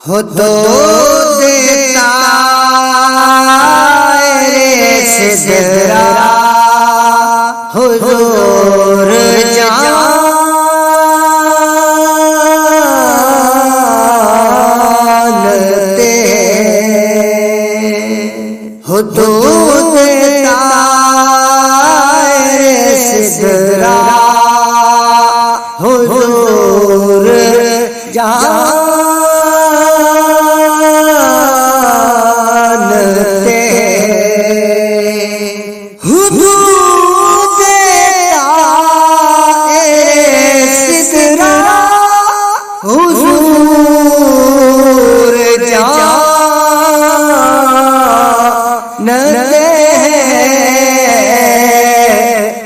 ہو تو دیتا رے سدرا حضور جانتے ہو تو دیتا رے سدرا حضور جانتے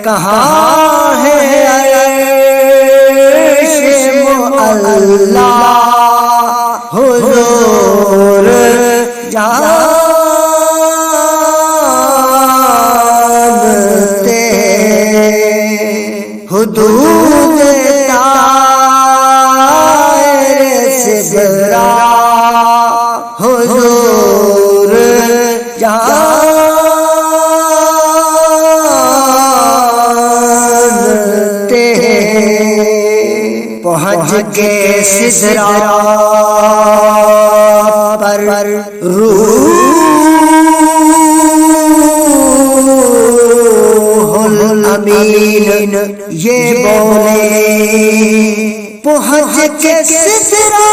کہاں ہے عرش معلا حضور جانتے حدود طائر سدرا حضور پہنچ کے سدرا پر روح الامین یہ بولے پہنچ کے سدرا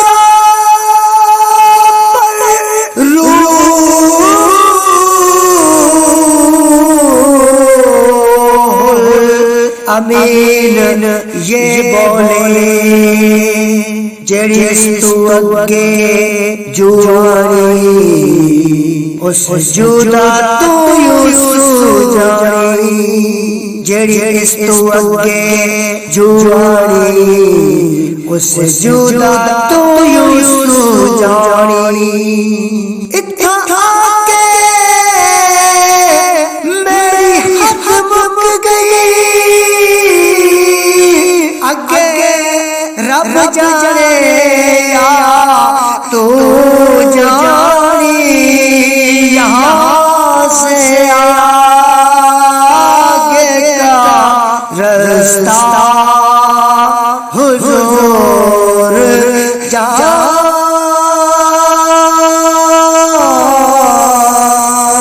پر روح الامین یہ بولے جڑی تو اگے جوانی اس جدا تو یوسف جانی جڑی تو اگے جوانی اس جدا تو یوسف جانی اتنا کے میری حد مک گئی اگے رب جانے یا تو جانی یہاں سے آگے کا رستہ حضور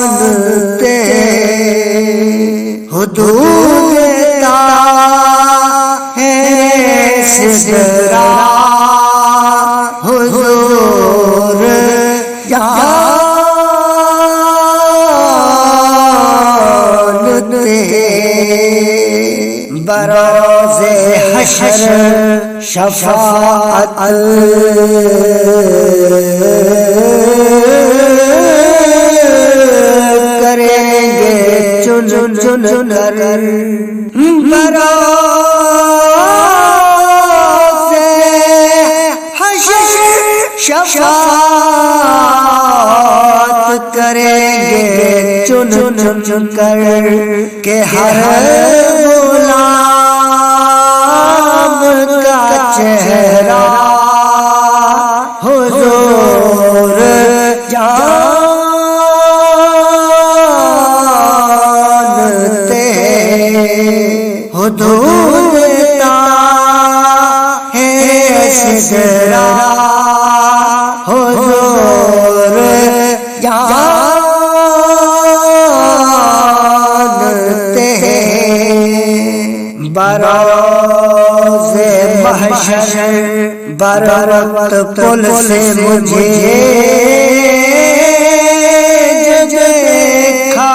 جانتے حضور سدرا حضور جانتے بروز حشر شفاعت کریں گے چن چن کر شفاعت کریں گے چن چن کر کہ ہر غلام کا چہرہ حضور جانتے حضور سدرا حضور جانتے بروز محشر برابر پل سے مجھے دیکھا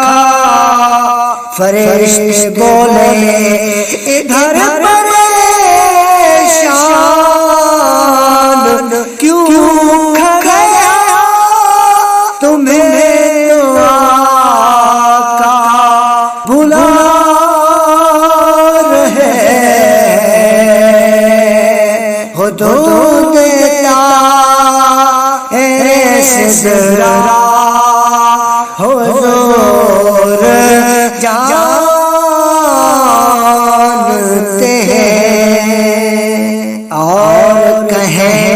فرشتے بولے ادھر پریشان کیوں کھڑا تمہیں آقا بلا رہے حدود طائر سدرا حضور جانتے اور کہیں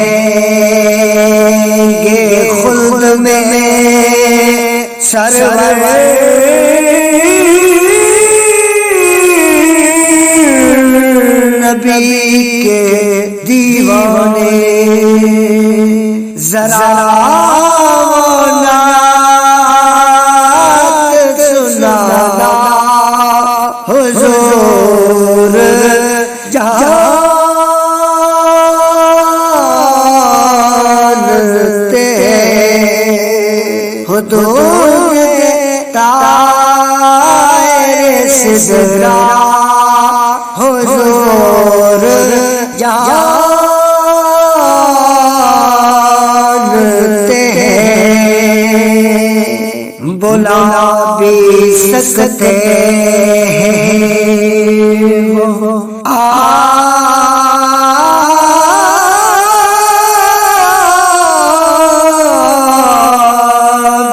کے خلد میں سرور نبی کے دیوانے ذرا نعت سنانا حضور جانتے حدود طائر سدرا حضور جانتے بلا بھی سکتے ہیں وہ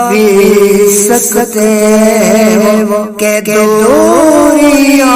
بھی سکتے ہیں وہ کہ دوریاں